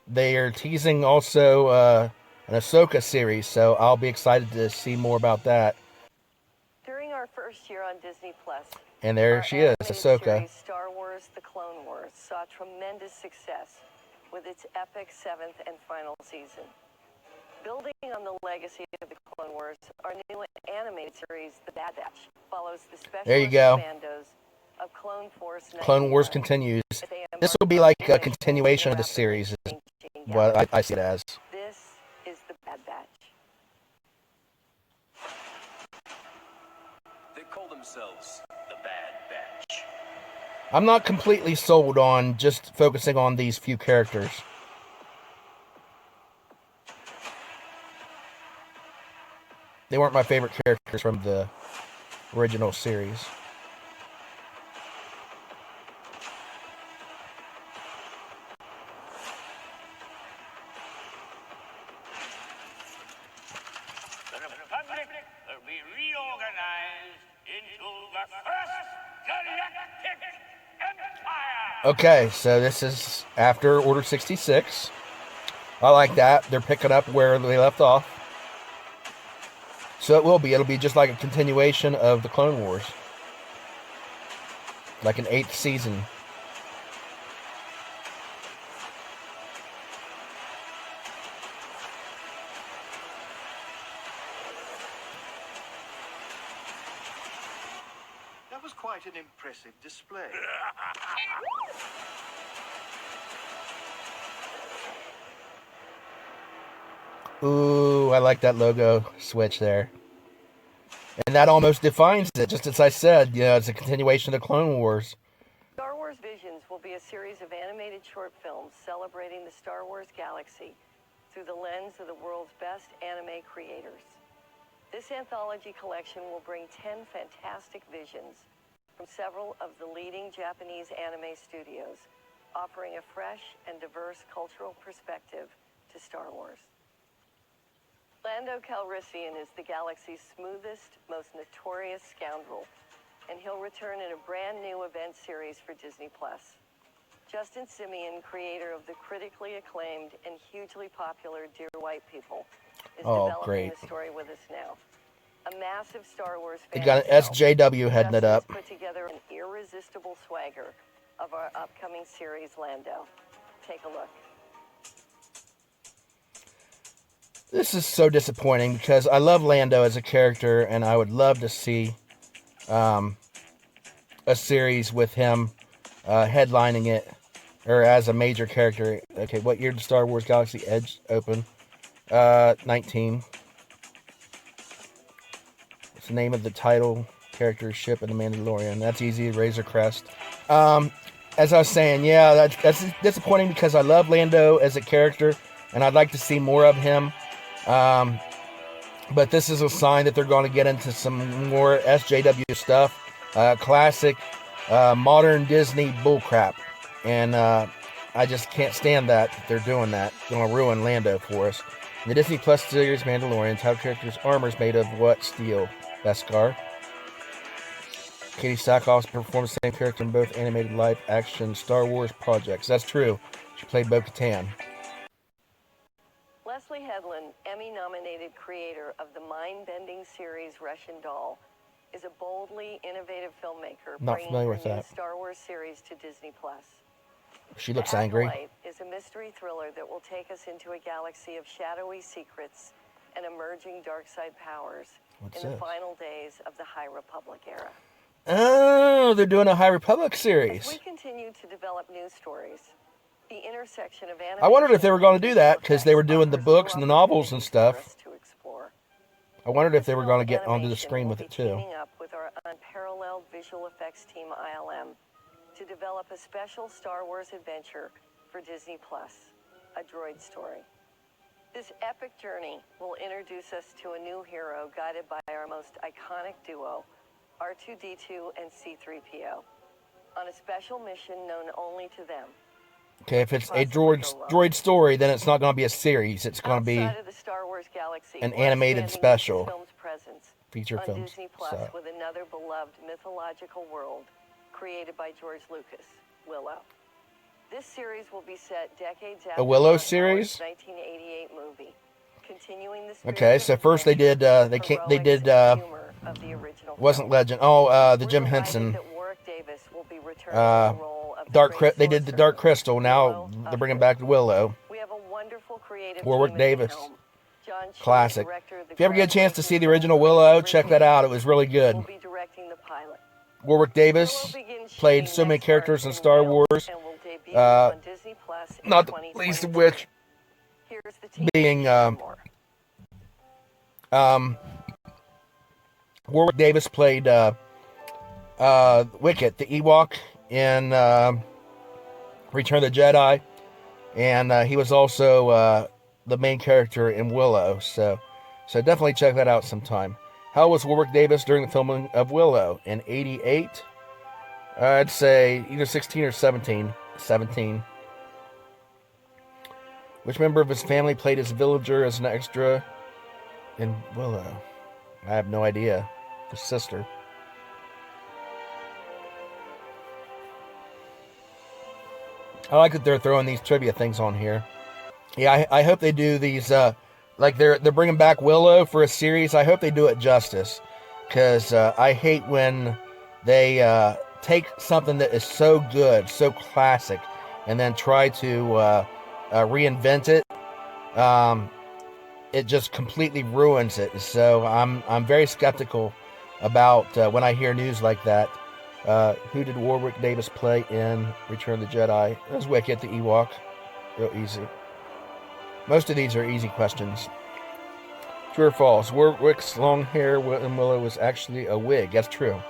they are teasing also an Ahsoka series, so I'll be excited to see more about that. During our first year on Disney Plus, And there our she is, animated Ahsoka. series Star Wars: The Clone Wars saw tremendous success with its epic 7th and final season. Building on the legacy of the Clone Wars, our new animated series, The Bad Batch, follows the There you specialist go. commandos of Clone Force 99. Clone Wars continues. This will be like a continuation of the series, is what I see it as. This is The Bad Batch. They call themselves the Bad Batch. I'm not completely sold on just focusing on these few characters. They weren't my favorite characters from the original series. The Republic will be reorganized into the first galactic empire. Okay, so this is after Order 66. I like that. They're picking up where they left off. So it'll be just like a continuation of the Clone Wars. Like an 8th season. That was quite an impressive display. Ooh, I like that logo switch there. And that almost defines it, just as I said. It's a continuation of the Clone Wars. Star Wars Visions will be a series of animated short films celebrating the Star Wars galaxy through the lens of the world's best anime creators. This anthology collection will bring 10 fantastic visions from several of the leading Japanese anime studios, offering a fresh and diverse cultural perspective to Star Wars. Lando Calrissian is the galaxy's smoothest, most notorious scoundrel, and he'll return in a brand new event series for Disney+. Justin Simien, creator of the critically acclaimed and hugely popular Dear White People, is developing the story with us now. A massive Star Wars fan. They got an SJW heading it up. Put together an irresistible swagger of our upcoming series, Lando. Take a look. This is so disappointing because I love Lando as a character, and I would love to see a series with him headlining it, or as a major character. Okay, what year did Star Wars Galaxy Edge open? 19. What's the name of the title character ship in The Mandalorian? That's easy, Razor Crest. As I was saying, yeah, that's disappointing because I love Lando as a character, and I'd like to see more of him. But this is a sign that they're going to get into some more SJW stuff. Classic, modern Disney bullcrap. And I just can't stand that they're doing that. They're going to ruin Lando for us. In the Disney Plus series Mandalorian, title character's armor is made of what steel? Beskar. Katie Sackhoff performs the same character in both animated live-action Star Wars projects. That's true. She played Bo-Katan. Leslie Headland, Emmy-nominated creator of the mind-bending series Russian Doll, is a boldly innovative filmmaker bringing her new Star Wars series to Disney+. She looks angry. Acolyte is a mystery thriller that will take us into a galaxy of shadowy secrets and emerging dark side powers in the final days of the High Republic era. Oh, they're doing a High Republic series. As we continue to develop news stories, the intersection of I wondered if they were going to do that because they were doing the books and the novels and stuff. I wondered if they were going to get onto the screen with it too. Teaming up with our unparalleled visual effects team ILM to develop a special Star Wars adventure for Disney+, a Droid Story. This epic journey will introduce us to a new hero guided by our most iconic duo, R2-D2 and C-3PO, on a special mission known only to them. Okay, if it's a droid story, then it's not going to be a series. It's going to be an animated special. Feature films. On Disney Plus with another beloved mythological world created by George Lucas, Willow. This series will be set decades A after Willow Ron series? Howard's 1988 movie, continuing the spirit Okay, of so first they did, adventure, they heroics, did, and humor of the original wasn't film. Legend. Oh, the We're Jim delighted Henson, that Warwick Davis will be returning in the role of the great they did the Dark sorcerer, Crystal. Now Willow they're bringing Ufford. back Willow. We have a wonderful creative Warwick team at the Davis. helm. John Chu, Classic. director of the If you ever get a chance to see the groundbreaking original film Willow, Crazy check Rich that out. It Asians, was really good. will be directing the pilot. Warwick Willow Davis begins played shooting so many next characters in March Star Wales Wars, and will debut on Disney Plus in not the least of 2022. which Here's the team being to share more. Warwick Davis played Wicket, the Ewok, in Return of the Jedi, and he was also the main character in Willow. So definitely check that out sometime. How old was Warwick Davis during the filming of Willow? In '88, I'd say either 16 or 17. 17. Which member of his family played his villager as an extra in Willow? I have no idea. His sister. I like that they're throwing these trivia things on here. Yeah, I hope they do these. Like they're bringing back Willow for a series. I hope they do it justice, because I hate when they take something that is so good, so classic, and then try to reinvent it. It just completely ruins it. So I'm very skeptical about when I hear news like that. Who did Warwick Davis play in Return of the Jedi? It was Wicket, the Ewok. Real easy. Most of these are easy questions. True or false? Warwick's long hair in Willow was actually a wig. That's true.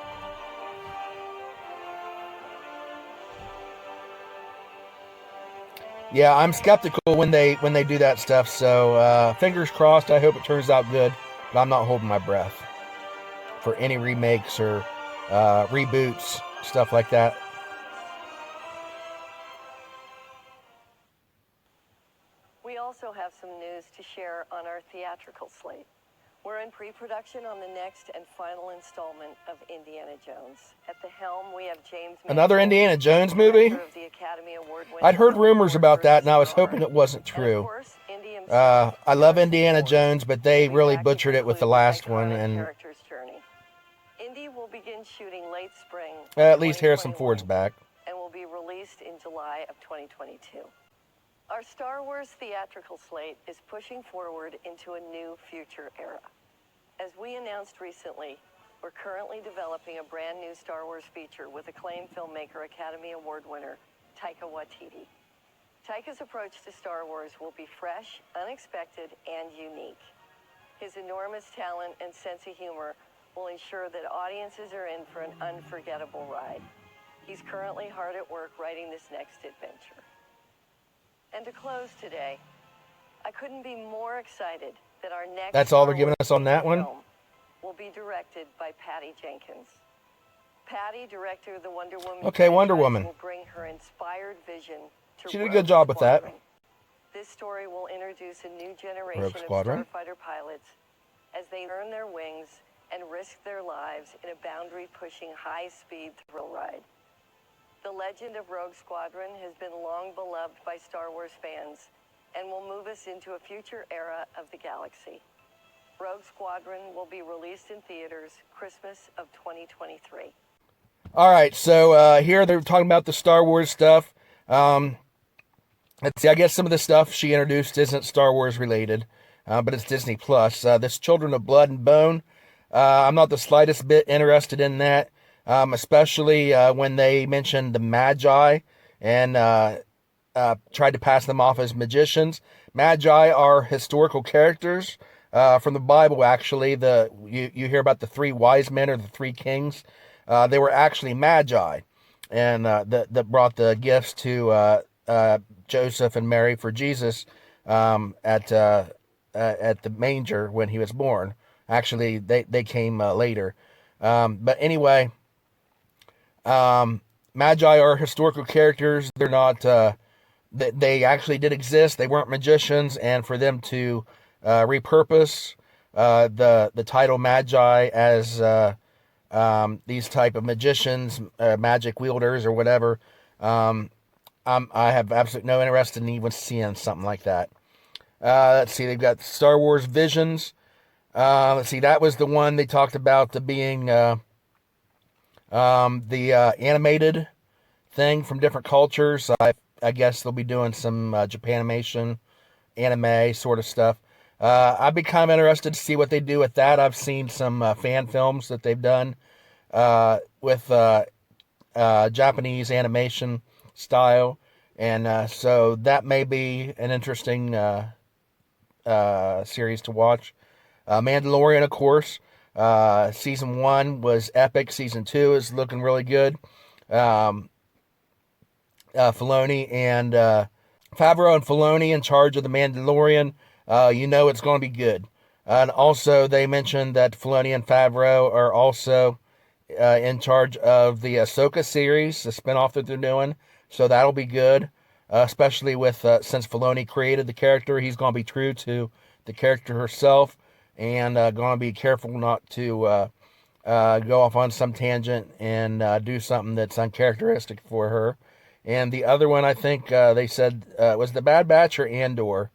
Yeah, I'm skeptical when they do that stuff. So fingers crossed. I hope it turns out good. But I'm not holding my breath for any remakes or reboots, stuff like that. We also have some news to share on our theatrical slate. We're in pre-production on the next and final installment of Indiana Jones. At the helm, we have James Another Mangold, Indiana Jones movie? director of the Academy Award-winning I'd heard film rumors Ford about that, vs. and I was Ferrari. hoping it wasn't And of true. course, Indy himself, I love Harrison Indiana Ford, Jones, but they will be really back to butchered it with the conclude last this one, iconic and character's journey. Indy will begin shooting late spring of at least Harrison 2021 Ford's back. and will be released in July of 2022. Our Star Wars theatrical slate is pushing forward into a new future era. As we announced recently, we're currently developing a brand new Star Wars feature with acclaimed filmmaker, Academy Award winner, Taika Waititi. Taika's approach to Star Wars will be fresh, unexpected, and unique. His enormous talent and sense of humor will ensure that audiences are in for an unforgettable ride. He's currently hard at work writing this next adventure. And to close today, I couldn't be more excited that our next That's all they're Star giving us on that one? film will be directed by Patty Jenkins. Patty, director of the Wonder Woman Okay, Wonder franchise, Woman. will bring her inspired vision to She did a Rogue good job with that. Squadron. This story will introduce a new generation Rogue of Squadron. starfighter pilots as they earn their wings and risk their lives in a boundary-pushing, high-speed thrill ride. The legend of Rogue Squadron has been long beloved by Star Wars fans and will move us into a future era of the galaxy. Rogue Squadron will be released in theaters Christmas of 2023. All right, so here they're talking about the Star Wars stuff. Let's see, I guess some of the stuff she introduced isn't Star Wars related, but it's Disney Plus. This Children of Blood and Bone, I'm not the slightest bit interested in that, especially when they mentioned the Magi and tried to pass them off as magicians. Magi are historical characters from the Bible, actually. You hear about the three wise men or the three kings. They were actually Magi, and that brought the gifts to Joseph and Mary for Jesus at the manger when he was born. Actually, they came later. But anyway, Magi are historical characters. They're not... they actually did exist. They weren't magicians, and for them to repurpose the title Magi as these type of magicians, magic wielders, or whatever, I have absolutely no interest in even seeing something like that. Let's see, they've got Star Wars Visions. Let's see, that was the one they talked about being the animated thing from different cultures. I guess they'll be doing some Japanimation, anime sort of stuff. I'd be kind of interested to see what they do with that. I've seen some fan films that they've done with Japanese animation style, and so that may be an interesting series to watch. Mandalorian, of course. Season 1 was epic. Season 2 is looking really good. Filoni and Favreau and Filoni in charge of the Mandalorian. It's going to be good. And also, they mentioned that Filoni and Favreau are also in charge of the Ahsoka series, the spinoff that they're doing. So that'll be good, especially with since Filoni created the character, he's going to be true to the character herself, and going to be careful not to go off on some tangent and do something that's uncharacteristic for her. And the other one, I think they said was the Bad Batch or Andor.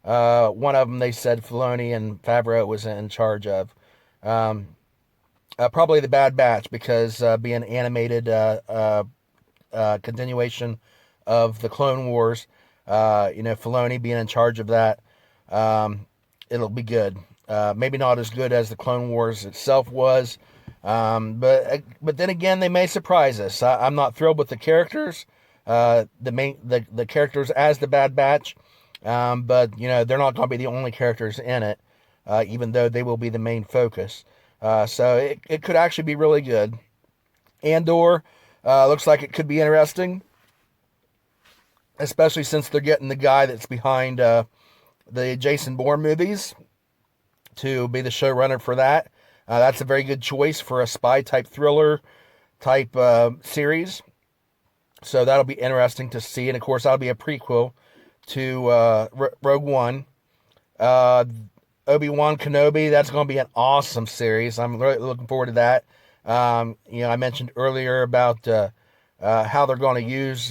One of them they said Filoni and Favreau was in charge of. Probably the Bad Batch, because being an animated continuation of the Clone Wars, Filoni being in charge of that, it'll be good. Maybe not as good as the Clone Wars itself was, but then again, they may surprise us. I'm not thrilled with the characters, the characters as the Bad Batch, but they're not going to be the only characters in it, even though they will be the main focus. So it could actually be really good. Andor looks like it could be interesting, especially since they're getting the guy that's behind the Jason Bourne movies to be the showrunner for that. That's a very good choice for a spy-type thriller type series. So that'll be interesting to see. And, of course, that'll be a prequel to Rogue One. Obi-Wan Kenobi, that's going to be an awesome series. I'm really looking forward to that. I mentioned earlier about how they're going to use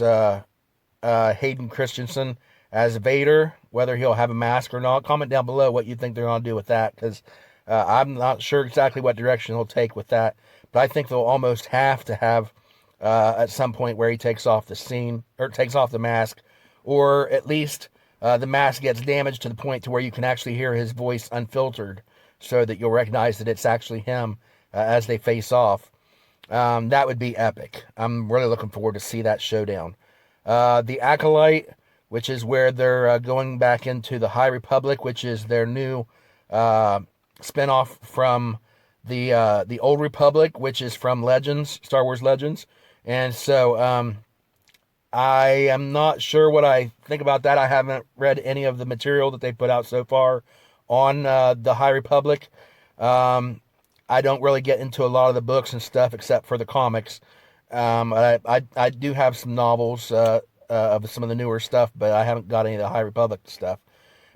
Hayden Christensen as Vader, whether he'll have a mask or not. Comment down below what you think they're going to do with that, because I'm not sure exactly what direction they'll take with that. But I think they'll almost have to have at some point where he takes off the mask, or at least the mask gets damaged to the point to where you can actually hear his voice unfiltered, so that you'll recognize that it's actually him as they face off. That would be epic. I'm really looking forward to see that showdown. The Acolyte, which is where they're going back into the High Republic, which is their new spinoff from the Old Republic, which is from Legends, Star Wars Legends. And so I am not sure what I think about that. I haven't read any of the material that they put out so far on the High Republic. I don't really get into a lot of the books and stuff except for the comics. I do have some novels of some of the newer stuff, but I haven't got any of the High Republic stuff.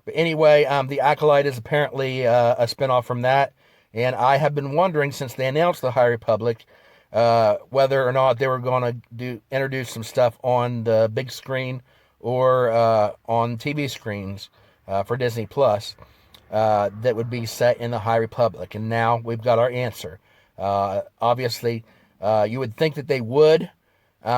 But anyway, the Acolyte is apparently a spinoff from that, and I have been wondering since they announced the High Republic whether or not they were going to introduce some stuff on the big screen or on TV screens for Disney Plus that would be set in the High Republic. And now we've got our answer. Obviously, you would think that they would,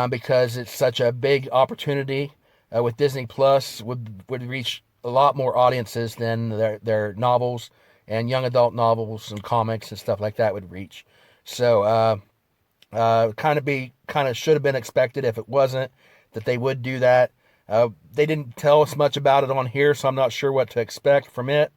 because it's such a big opportunity with Disney Plus, would reach a lot more audiences than their novels and young adult novels and comics and stuff like that would reach. So kind of should have been expected if it wasn't that they would do that. They didn't tell us much about it on here, so I'm not sure what to expect from it.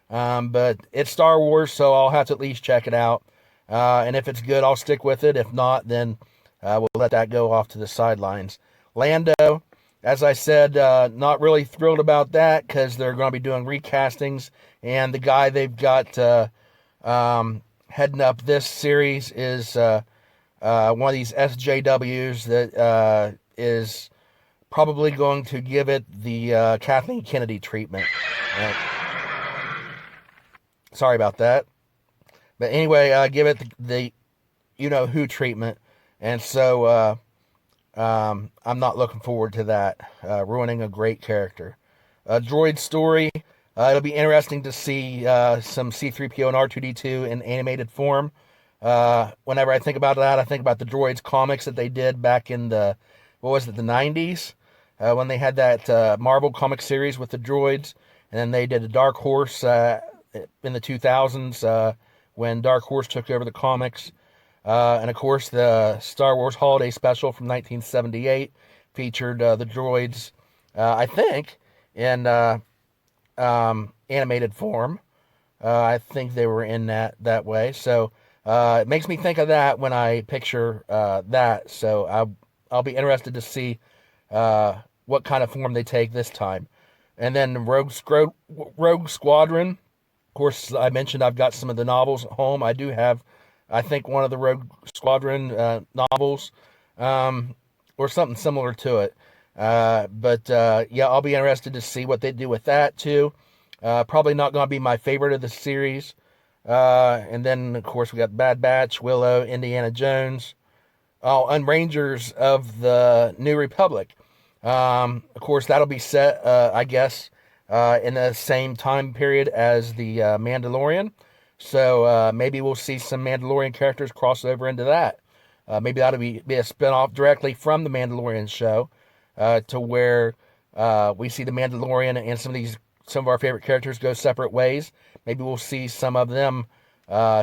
But it's Star Wars, so I'll have to at least check it out. And if it's good, I'll stick with it. If not, then we'll let that go off to the sidelines. Lando, as I said, not really thrilled about that, because they're going to be doing recastings, and the guy they've got heading up this series is one of these SJWs that is probably going to give it the Kathleen Kennedy treatment. Sorry about that. But anyway, give it the you-know-who treatment. And so I'm not looking forward to that, ruining a great character. Droid Story, it'll be interesting to see some C-3PO and R2-D2 in animated form. Whenever I think about that, I think about the Droids comics that they did back in the 90s, when they had that Marvel comic series with the droids, and then they did a Dark Horse in the 2000s, when Dark Horse took over the comics. And of course, the Star Wars Holiday Special from 1978 featured the droids, I think, in animated form. I think they were in that way. So it makes me think of that when I picture that. So I'll be interested to see what kind of form they take this time. And then Rogue Squadron. Of course, I mentioned I've got some of the novels at home. I do have, I think, one of the Rogue Squadron novels, or something similar to it. But yeah, I'll be interested to see what they do with that too. Probably not going to be my favorite of the series. And then, of course, we got Bad Batch, Willow, Indiana Jones, and Rangers of the New Republic. Of course, that'll be set, I guess, in the same time period as the Mandalorian. So maybe we'll see some Mandalorian characters cross over into that. Maybe that'll be a spinoff directly from the Mandalorian show, to where we see the Mandalorian and some of our favorite characters go separate ways. Maybe we'll see some of them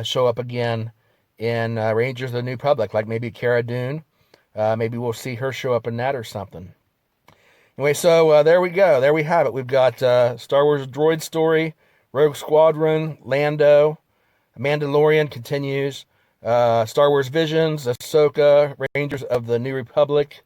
show up again in Rangers of the New Republic, like maybe Cara Dune. Maybe we'll see her show up in that or something. Anyway, so there we go. There we have it. We've got Star Wars Droid Story, Rogue Squadron, Lando, Mandalorian continues, Star Wars Visions, Ahsoka, Rangers of the New Republic,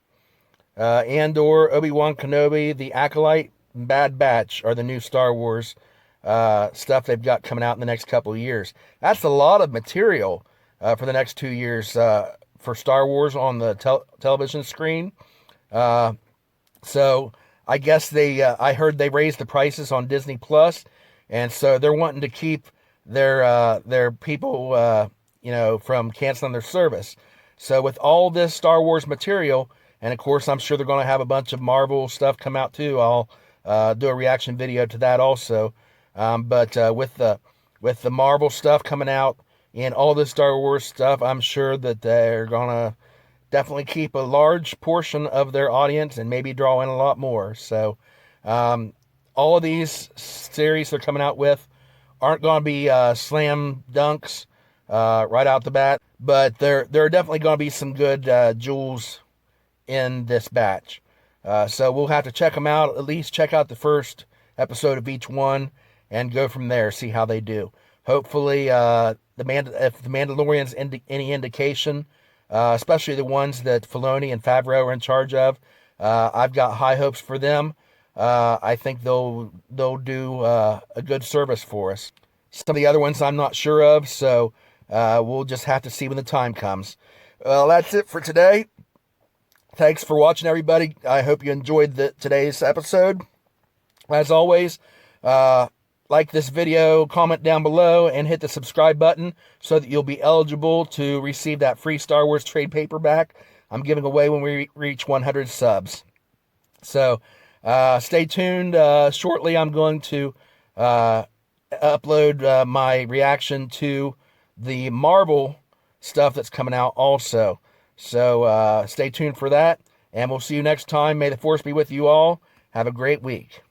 Andor, Obi-Wan Kenobi, The Acolyte, and Bad Batch are the new Star Wars stuff they've got coming out in the next couple of years. That's a lot of material for the next 2 years for Star Wars on the television screen. So I guess I heard they raised the prices on Disney Plus, and so they're wanting to keep their people, from canceling their service. So with all this Star Wars material, and of course I'm sure they're going to have a bunch of Marvel stuff come out too. I'll do a reaction video to that also. But with the Marvel stuff coming out and all this Star Wars stuff, I'm sure that they're going to definitely keep a large portion of their audience and maybe draw in a lot more. So all of these series they're coming out with aren't going to be slam dunks right out the bat, but there are definitely going to be some good jewels in this batch. So we'll have to check them out, at least check out the first episode of each one and go from there, see how they do. Hopefully, if the Mandalorian's any indication, especially the ones that Filoni and Favreau are in charge of, I've got high hopes for them. I think they'll do a good service for us. Some of the other ones I'm not sure of, so we'll just have to see when the time comes. Well, that's it for today. Thanks for watching, everybody. I hope you enjoyed today's episode. As always, like this video, comment down below, and hit the subscribe button so that you'll be eligible to receive that free Star Wars trade paperback I'm giving away when we reach 100 subs. So stay tuned. Shortly, I'm going to upload my reaction to the Marvel stuff that's coming out also. So stay tuned for that, and we'll see you next time. May the Force be with you all. Have a great week.